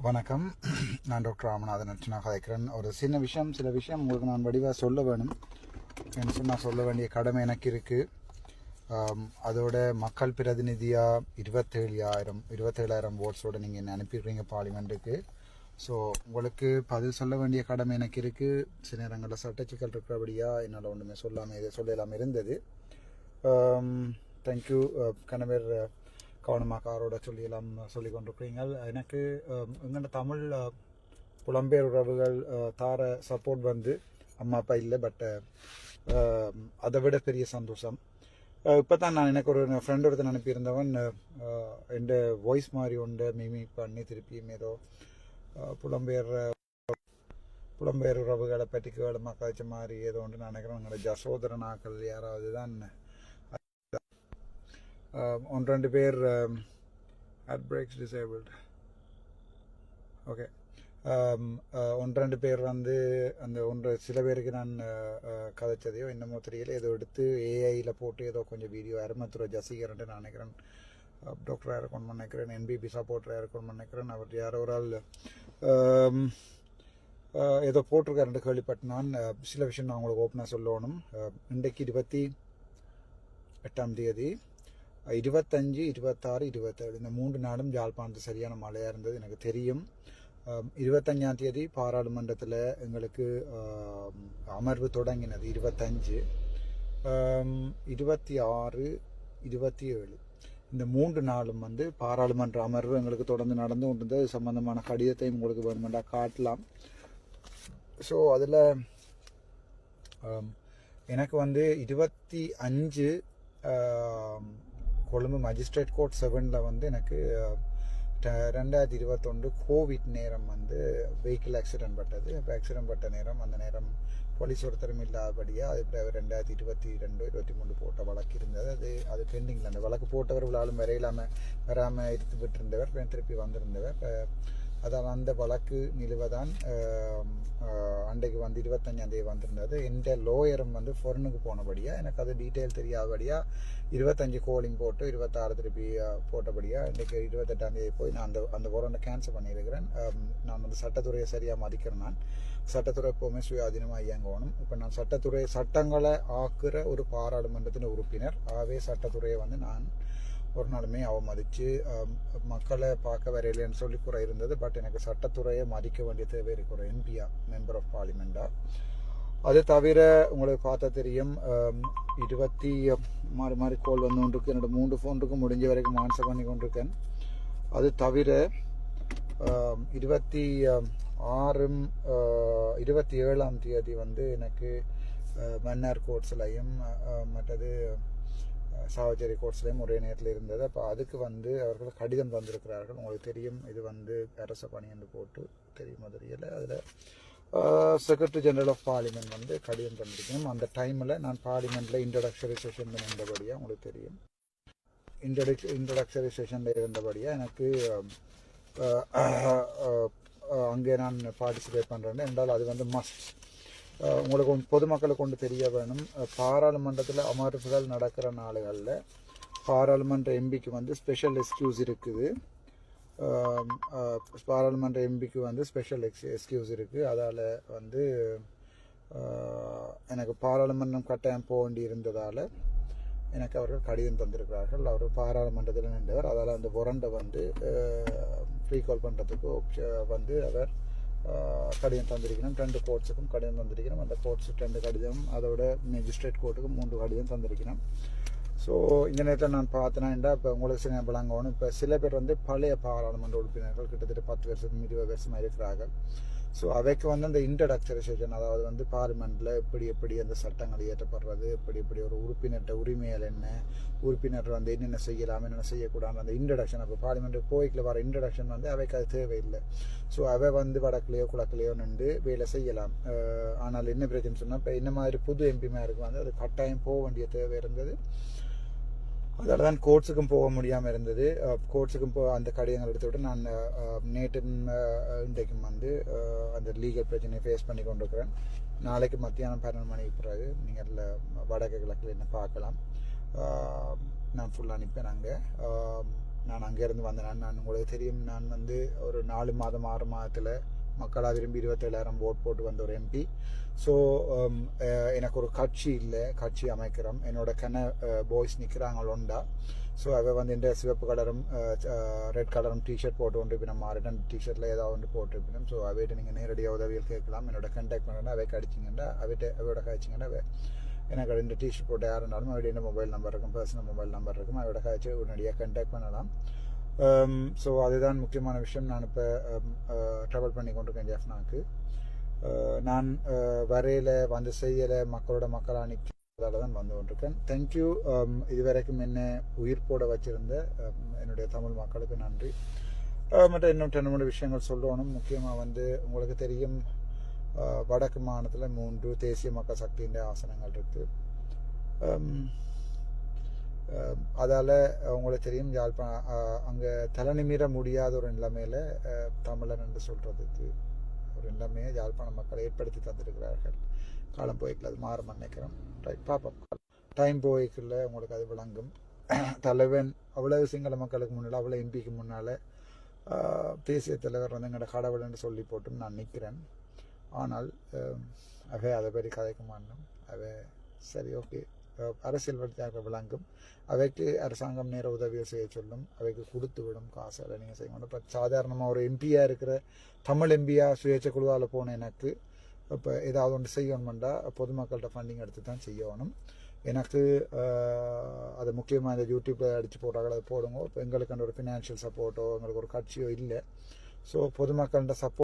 வணக்கம். நான் டாக்டர் ராமநாதன் அர்ச்சனா கதைக்கிறேன். ஒரு சில விஷயம் உங்களுக்கு நான் வடிவாக சொல்ல வேணும். என்ன சொன்னால் சொல்ல வேண்டிய கடமை எனக்கு இருக்குது. அதோட மக்கள் பிரதிநிதியாக 27,000 ஓட்ஸோடு நீங்கள் என்ன அனுப்பிடுறீங்க பார்லிமெண்ட்டுக்கு. ஸோ உங்களுக்கு பதில் சொல்ல வேண்டிய கடமை எனக்கு இருக்குது. சில நேரங்களில் சட்ட சிக்கல் இருக்கிறபடியாக என்னால் ஒன்றுமே சொல்லலாமல் இருந்தது. தேங்க்யூ. கணவர் கவனமாக காரோட சொல்லி கொண்டிருக்கிறீங்க. எனக்கு எங்களோட தமிழ் புலம்பெயர் உறவுகள் தார சப்போர்ட் வந்து அம்மா அப்பா இல்லை. பட் அதை விட பெரிய சந்தோஷம். இப்போ தான் நான் எனக்கு ஒரு ஃப்ரெண்ட் ஒருத்தன் அனுப்பியிருந்தவன் என் வாய்ஸ் மாதிரி ஒன்று மிமிக் பண்ணி திருப்பியும் ஏதோ புலம்பெயர் உறவுகளை பற்றி கேளமாக கழிச்ச மாதிரி ஏதோ ஒன்று நான் நினைக்கிறேன். எங்களோட ஜசோதரனாக்கள் யாராவது தான் ஒன்று ரெண்டு பேர் அட் பிரேக்ஸ் டிசேபிள்ட். ஓகே, ஒன்று ரெண்டு பேர் வந்து அந்த சில பேருக்கு நான் கதைச்சதையோ என்னமோ தெரியல, ஏதோ எடுத்து ஏஐயில் போட்டு ஏதோ கொஞ்சம் வீடியோ அருமத்துறை ஜசிகரன்ட்டு நான் நினைக்கிறேன். டாக்டராக இருக்கணும்னு நினைக்கிறேன், என்பிபி சப்போர்ட்டராக இருக்கணும்னு நினைக்கிறேன். அவர் யாரோ ஒரு ஆள் ஏதோ போட்டிருக்காருன்ட்டு கேள்விப்பட்டு நான் சில விஷயம் நான் உங்களுக்கு ஓப்பனாக சொல்லணும். இன்றைக்கு 28ஆம் தேதி 25, 26, 27 இந்த 3 நாளும் யாழ்ப்பாணத்தில் சரியான மழையாக இருந்தது எனக்கு தெரியும். 25ஆம் தேதி பாராளுமன்றத்தில் எங்களுக்கு அமர்வு தொடங்கினது. 25, 26, 27 இந்த 3 நாளும் வந்து பாராளுமன்ற அமர்வு எங்களுக்கு தொடர்ந்து நடந்து கொண்டிருந்தது. அது சம்பந்தமான கடிதத்தை உங்களுக்கு வேணுமெண்டா காட்டலாம். ஸோ அதில் எனக்கு வந்து 25 கொழும்பு மஜிஸ்ட்ரேட் கோர்ட் 7ல் வந்து எனக்கு 2021 கோவிட் நேரம் வந்து வெஹிக்கிள் ஆக்சிடென்ட் பட்டது. அப்போ ஆக்சிடென்ட் பட்ட நேரம் அந்த நேரம் போலீஸ் ஒருத்தரும் இல்லாதபடியாக அது 2022, 23 போட்ட வழக்கு இருந்தது. அது பெண்டிங்கில் அந்த வழக்கு போட்டவர்களாலும் வராமல் இருந்து விட்டிருந்தவர், திருப்பி வந்திருந்தவர். அதான் அந்த வழக்கு நிலுவைதான் அன்றைக்கு வந்து 25ஆம் தேதி வந்திருந்தது. எந்த லோயரும் வந்து ஃபொரனுக்கு போனபடியாக எனக்கு அது டீட்டெயில் தெரியாதபடியாக 25 கோலிங் போட்டு 26 திருப்பி போட்டபடியாக இன்றைக்கு 28ஆம் தேதி போய் நான் அந்த வாரண்டை கேன்சல் பண்ணியிருக்கிறேன். நான் வந்து சட்டத்துறையை சரியாக மதிக்கிறேன். நான் சட்டத்துறை எப்போவுமே சுயாதீனமாக இயங்கணும். இப்போ நான் சட்டங்களை ஆக்குற ஒரு பாராளுமன்றத்தின் உறுப்பினர். ஆகவே சட்டத்துறையை வந்து நான் ஒரு நாளுமே அவமதித்து மக்களை பார்க்க வரையிலேன்னு சொல்லி குறை இருந்தது. பட் எனக்கு சட்டத்துறையை மதிக்க வேண்டிய தேவை இருக்கிற எம்பியா, மெம்பர் ஆஃப் பார்லிமெண்ட்டாக. அது தவிர உங்களுக்கு பார்த்தா தெரியும், 20 மாறி கோல் வந்து கொண்டிருக்கு. என்னோட 3 ஃபோனுக்கு முடிஞ்ச வரைக்கும் ஆன்சர் பண்ணி கொண்டிருக்கேன். அது தவிர 27ஆம் தேதி வந்து எனக்கு மன்னார் கோர்ட்ஸ்லையும் மற்றது சாவச்சேரி கோர்ட்ஸ்லையும் ஒரே நேரத்தில் இருந்தது. அப்போ அதுக்கு வந்து அவர்கள் கடிதம் தந்திருக்கிறார்கள். உங்களுக்கு தெரியும், இது வந்து அரச பணி என்று போட்டு தெரியுமா தெரியல. அதில் செக்ரட்டரி ஜெனரல் ஆஃப் பார்லிமெண்ட் வந்து கடிதம் தந்திருக்கணும். அந்த டைமில் நான் பார்லிமெண்ட்டில் இன்ட்ரடக்ஷரி செஷன் இருந்தபடியாக உங்களுக்கு தெரியும், இன்ட்ரடக்ஷரி செஷனில் இருந்தபடியாக எனக்கு அங்கே நான் பார்ட்டிசிபேட் பண்ணுறேன் என்றால் அது வந்து மஸ்ட். உங்களுக்கு பொதுமக்களை கொண்டு தெரிய வேணும். பாராளுமன்றத்தில் அமர்வுகள் நடக்கிற நாடுகளில் பாராளுமன்ற எம்பிக்கு வந்து ஸ்பெஷல் எக்ஸ்கியூஸ் இருக்குது. பாராளுமன்ற எம்பிக்கு வந்து ஸ்பெஷல் எக்ஸ்கியூஸ் இருக்குது. அதால் வந்து எனக்கு பாராளுமன்றம் கட்டாயம் போக வேண்டி இருந்ததால் எனக்கு அவர்கள் கடிதம் தந்திருக்கிறார்கள். அவர் பாராளுமன்றத்தில் நின்றவர். அதால் அந்த வாரண்டை வந்து ரீகால் பண்ணுறதுக்கு வந்து அவர் கடிதம் தந்திருக்கணும். 2 கோர்ட்ஸுக்கும் கடிதம் தந்திருக்கணும். அந்த கோர்ட்ஸுக்கு 2 கடிதம், அதோட மேஜிஸ்ட்ரேட் கோர்ட்டுக்கும் 3 கடிதம் தந்திருக்கணும். ஸோ இந்த நேரத்தில் நான் பார்த்தேன்னா இப்போ உங்களுக்கு சில விளங்கணும். இப்போ சில பேர் வந்து பழைய பாராளுமன்ற உறுப்பினர்கள் கிட்டத்தட்ட 10 வருஷம் 20 வருஷமாக இருக்கிறார்கள். ஸோ அவைக்கு வந்து அந்த இன்ட்ரடக்டரி செஷன், அதாவது வந்து பார்லிமெண்ட்டில் எப்படி அந்த சட்டங்கள் இயற்றப்படுறது, எப்படி ஒரு உறுப்பினர்கிட்ட உரிமைகள் என்ன, உறுப்பினர் வந்து என்னென்ன செய்யலாம் என்னென்ன செய்யக்கூடாது, அந்த இன்ட்ரடக்ஷன். அப்போ பார்லிமெண்ட் கோயிலில் வர இன்ட்ரடக்ஷன் வந்து அவைக்கு அது தேவையில்லை. ஸோ அவை வந்து வடக்குலையோ குளக்குலையோ நின்று வேலை செய்யலாம். ஆனால் என்ன பிரச்சனை சொன்னால், இப்போ என்ன மாதிரி புது எம்பிமாருக்கு வந்து அது கட்டாயம் போக வேண்டிய தேவை இருந்தது. அதில் தான் கோர்ட்ஸுக்கும் போக முடியாமல் இருந்தது. கோர்ட்ஸுக்கும் அந்த கடிதங்கள் எடுத்துவிட்டு நான் இன்றைக்கும் வந்து அந்த லீகல் பிரச்சனையை ஃபேஸ் பண்ணி கொண்டிருக்கிறேன். நாளைக்கு மத்தியானம் 12 மணிக்கு பிறகு நீங்கள் வடக்கு கிழக்கில் என்ன பார்க்கலாம். நான் ஃபுல்லாக அனுப்பேன். அங்கே நான் அங்கேருந்து வந்தேன். நான் உங்களுக்கு தெரியும், நான் வந்து ஒரு 4 மாதம் 6 மாதத்தில் மக்களாக விரும்பி 27,000 ஓட் போட்டு வந்த ஒரு எம்பி. ஸோ எனக்கு ஒரு கட்சி இல்லை, கட்சி அமைக்கிறோம். என்னோட பாய்ஸ் நிற்கிறாங்களோண்டா. ஸோ அவள் வந்து இந்த சிவப்பு கலரும் ரெட் கலரும் டிஷர்ட் போட்டு கொண்டு இப்போ நம்ம ரிட்டன் டிஷர்ட்டில் ஏதாவது ஒன்று போட்டுருப்பினோம். ஸோ அவைகிட்ட நீங்கள் நேரடியாக உதவிகள் கேட்கலாம். என்னோட கான்டாக்ட் பண்ணா அவை கடிச்சிங்கன்னா அவையோட கழிச்சிங்கன்னா எனக்கு இந்த டிஷர்ட் போட்டு யார் இருந்தாலும் அவருடைய மொபைல் நம்பர் இருக்கும், பர்சனல் மொபைல் நம்பர் இருக்கும். அவரோட காய்ச்சி உடனடியாக கான்டாக்ட் பண்ணலாம். ஸோ அதுதான் முக்கியமான விஷயம். நான் இப்போ ட்ராவல் பண்ணி கொண்டிருக்கேன் ஜெஃப்னாக்கு. நான் வரையில் வந்து செய்யலை, மக்களாக நிற்கிறதால தான் வந்து கொண்டிருக்கேன். தேங்க்யூ. இதுவரைக்கும் என்ன உயிர் போட வச்சிருந்த என்னுடைய தமிழ் மக்களுக்கு நன்றி. மற்ற இன்னும் 2 விஷயங்கள் சொல்லணும். முக்கியமாக வந்து உங்களுக்கு தெரியும், வடக்கு மாநிலத்தில் 3 தேசிய மக்கள் சக்தியின் ஆசனங்கள் இருக்குது. அதால் உங்களுக்கு தெரியும், யாழ்ப்பாணம் அங்கே தலைநிமிர முடியாத ஒரு நிலைமையில் தமிழன் என்று சொல்கிறதுக்கு ஒரு நிலைமையை யாழ்ப்பாண மக்கள் ஏற்படுத்தி தந்திருக்கிறார்கள். காலம் போய்க்கல, அது மாற நினைக்கிறோம். ரைட், பார்ப்போம். டைம் போய்க்குள்ள உங்களுக்கு அது விளங்கும். தலைவன் அவ்வளவு சிங்கள மக்களுக்கு முன்னால், அவ்வளோ எம்பிக்கு முன்னால் தேசிய தலைவர் வந்து எங்களோட கடவுள் என்று சொல்லி போட்டும் நான் நிற்கிறேன். ஆனால் அவை அதை பற்றி கதைக்க மாட்டோம். அவை சரி, ஓகே, அரசியல் வழியாக விளங்கும். அவைக்கு அரசாங்கம் நேர உதவியை செய்ய சொல்லும், அவைக்கு கொடுத்து விடும் காசு. அதை நீங்கள் செய்யணும். இப்போ சாதாரணமாக ஒரு எம்பியாக இருக்கிற தமிழ் எம்பியாக சுயேட்சை குழுவால் போன எனக்கு இப்போ ஏதாவது ஒன்று செய்யணுமெண்டா பொதுமக்கள்கிட்ட ஃபண்டிங் எடுத்து தான் செய்யணும். எனக்கு அது முக்கியமாக இந்த யூடியூப்பில் அடித்து போடுறாங்களோ அதை போடுங்க. இப்போ எங்களுக்கு அந்த ஒரு ஃபினான்ஷியல் சப்போர்ட்டோ எங்களுக்கு ஒரு கட்சியோ இல்லை. ஸோ பொதுமக்கள்கிட்ட சப்போர்ட்